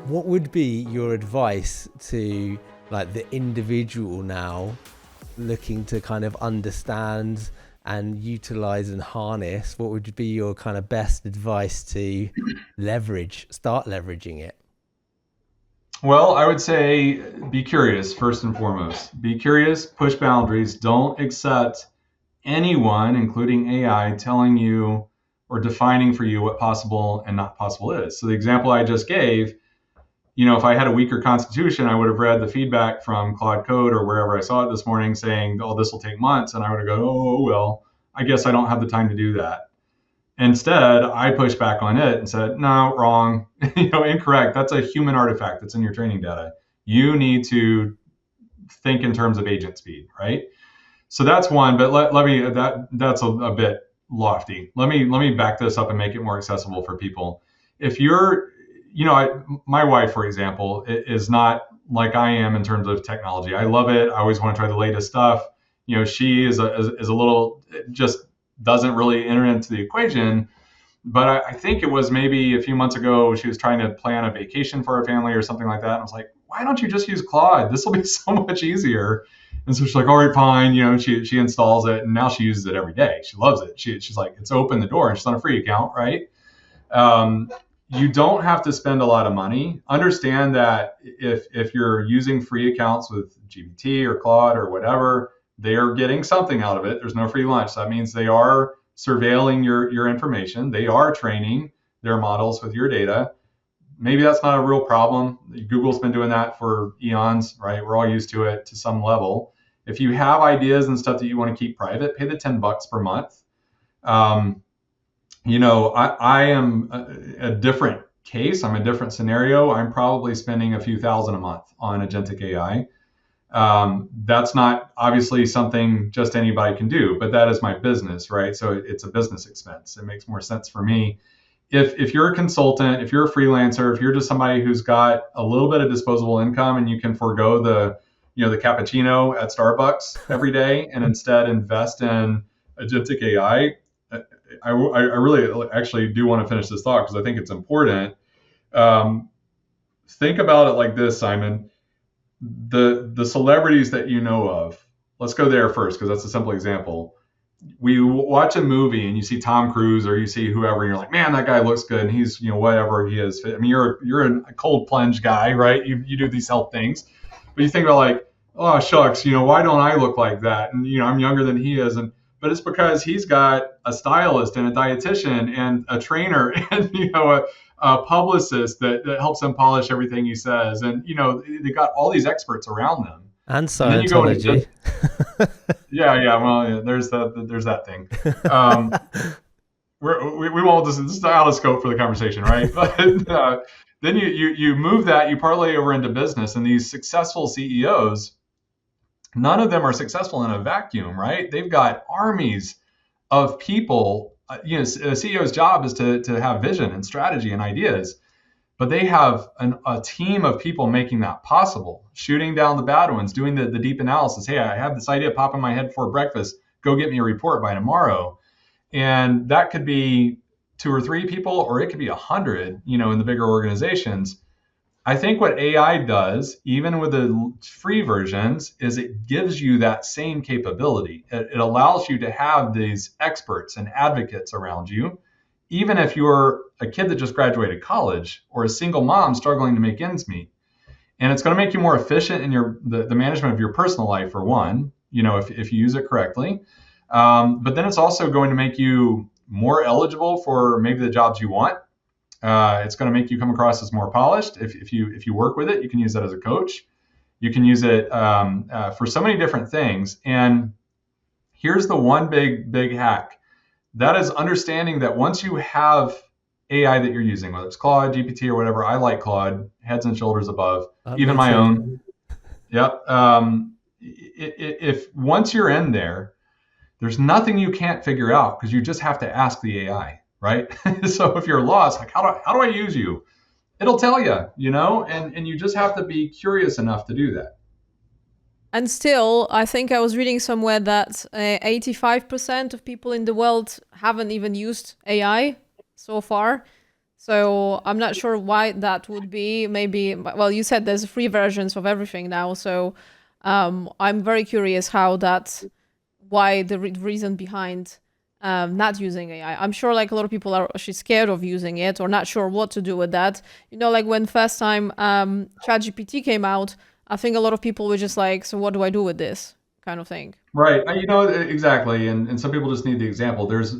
What would be your advice to like the individual now looking to kind of understand and utilize and harness? What would be your kind of best advice to start leveraging it? Well, I would say be curious first and foremost. Be curious, push boundaries. Don't accept anyone, including AI, telling you or defining for you what possible and not possible is. So the example I just gave, if I had a weaker constitution, I would have read the feedback from Claude Code or wherever I saw it this morning saying, oh, this will take months. And I would have gone, oh, well, I guess I don't have the time to do that. Instead, I pushed back on it and said, no, wrong, incorrect. That's a human artifact that's in your training data. You need to think in terms of agent speed, right? So that's one, but let me, that's a bit lofty. Let me back this up and make it more accessible for people. If you're, my wife, for example, is not like I am in terms of technology. I love it. I always want to try the latest stuff. She is a little, just doesn't really enter into the equation. But I think it was maybe a few months ago, she was trying to plan a vacation for her family or something like that. And I was like, why don't you just use Claude? This will be so much easier. And so she's like, all right, fine. She installs it and now she uses it every day. She loves it. She's like, it's open the door and she's on a free account, right? You don't have to spend a lot of money. Understand that if you're using free accounts with GPT or Claude or whatever, they are getting something out of it. There's no free lunch. So that means they are surveilling your information. They are training their models with your data. Maybe that's not a real problem. Google's been doing that for eons, right? We're all used to it to some level. If you have ideas and stuff that you want to keep private, pay the $10 per month. I am a different case. I'm a different scenario. I'm probably spending a few thousand a month on agentic AI. That's not obviously something just anybody can do, but that is my business, right? So it's a business expense. It makes more sense for me. If you're a consultant, if you're a freelancer, if you're just somebody who's got a little bit of disposable income and you can forego the cappuccino at Starbucks every day and instead invest in agentic AI, I really actually do want to finish this thought because I think it's important. Think about it like this, Simon. The celebrities that you know of, let's go there first because that's a simple example. We watch a movie and you see Tom Cruise or you see whoever and you're like, man, that guy looks good and he's whatever he is. I mean, you're a cold plunge guy, right? You do these health things, but you think about like, oh shucks, why don't I look like that? And I'm younger than he is, but it's because he's got a stylist and a dietitian and a trainer and a publicist that helps him polish everything he says, and they got all these experts around them. And Scientology. Well, there's that thing. We won't. This is out of scope for the conversation, right? But then you move that, you parlay over into business, and these successful CEOs, none of them are successful in a vacuum, right? They've got armies of people. A CEO's job is to have vision and strategy and ideas, but they have a team of people making that possible, shooting down the bad ones, doing the deep analysis. Hey, I have this idea pop in my head for breakfast. Go get me a report by tomorrow. And that could be 2 or 3 people, or it could be 100, in the bigger organizations. I think what AI does, even with the free versions, is it gives you that same capability. It allows you to have these experts and advocates around you, even if you're a kid that just graduated college or a single mom struggling to make ends meet. And it's going to make you more efficient in the management of your personal life, for one, if you use it correctly. But then it's also going to make you more eligible for maybe the jobs you want. It's going to make you come across as more polished. If you work with it, you can use that as a coach. You can use it for so many different things. And here's the one big hack. That is understanding that once you have AI that you're using, whether it's Claude, GPT, or whatever, I like Claude, heads and shoulders above, even my own. Yep. If once you're in there, there's nothing you can't figure out because you just have to ask the AI. Right? So if you're lost, like, how do I use you? It'll tell you, and you just have to be curious enough to do that. And still, I think I was reading somewhere that 85% of people in the world haven't even used AI so far. So I'm not sure why that would be. Maybe, well, you said there's free versions of everything now. So I'm very curious why the reason behind not using AI. I'm sure like a lot of people are actually scared of using it or not sure what to do with that. You know, like when first time ChatGPT came out, I think a lot of people were just like, so what do I do with this kind of thing? Right. Exactly. And some people just need the example. There's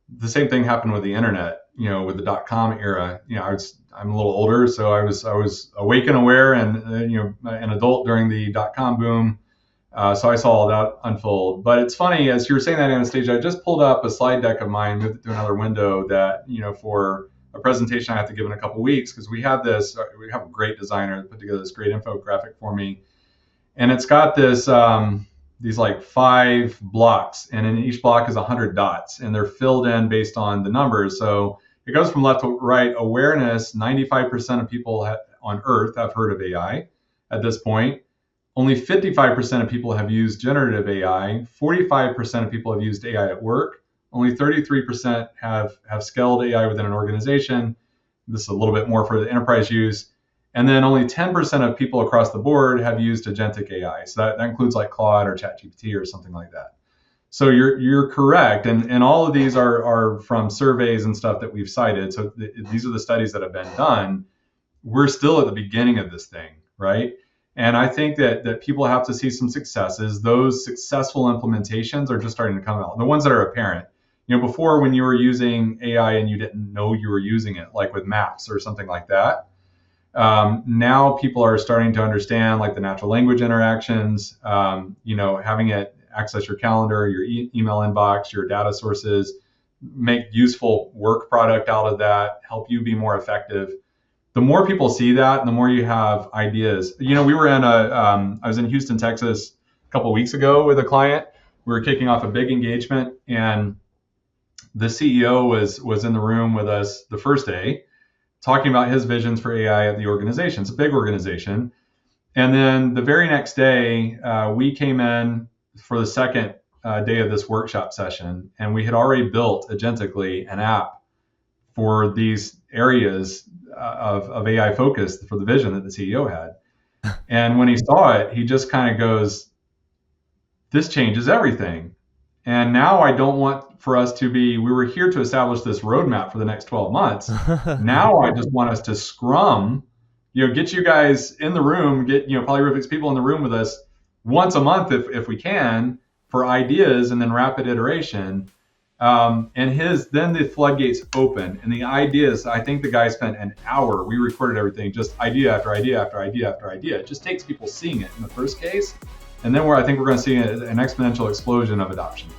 the same thing happened with the internet, with the .com era. I'm a little older, so I was awake and aware and, an adult during the .com boom. So I saw all that unfold. But it's funny, as you were saying that, Anastasia, I just pulled up a slide deck of mine, moved it to another window that, for a presentation I have to give in a couple weeks, because we have a great designer that put together this great infographic for me. And it's got these like 5 blocks, and in each block is 100 dots, and they're filled in based on the numbers. So it goes from left to right. Awareness, 95% of people on Earth have heard of AI at this point. Only 55% of people have used generative AI. 45% of people have used AI at work. Only 33% have scaled AI within an organization. This is a little bit more for the enterprise use. And then only 10% of people across the board have used agentic AI. So that includes like Claude or ChatGPT or something like that. So you're correct. And all of these are from surveys and stuff that we've cited. So these are the studies that have been done. We're still at the beginning of this thing, right? And I think that people have to see some successes. Those successful implementations are just starting to come out. The ones that are apparent. Before, when you were using AI and you didn't know you were using it, like with maps or something like that. Now people are starting to understand like the natural language interactions, having it access your calendar, your email inbox, your data sources, make useful work product out of that, help you be more effective. The more people see that, and the more you have ideas. We were I was in Houston, Texas a couple of weeks ago with a client. We were kicking off a big engagement, and the CEO was in the room with us the first day, talking about his visions for AI at the organization. It's a big organization. And then the very next day, we came in for the second day of this workshop session, and we had already built agentically an app for these areas of AI focus for the vision that the CEO had. And when he saw it, he just kind of goes, this changes everything. And now I don't want for us to we were here to establish this roadmap for the next 12 months. Now I just want us to scrum, get you guys in the room, get, Polyrific's people in the room with us once a month if we can, for ideas and then rapid iteration. And then the floodgates open, and the ideas, I think the guy spent an hour, we recorded everything, just idea after idea after idea after idea. It just takes people seeing it in the first case. And then I think we're going to see an exponential explosion of adoption.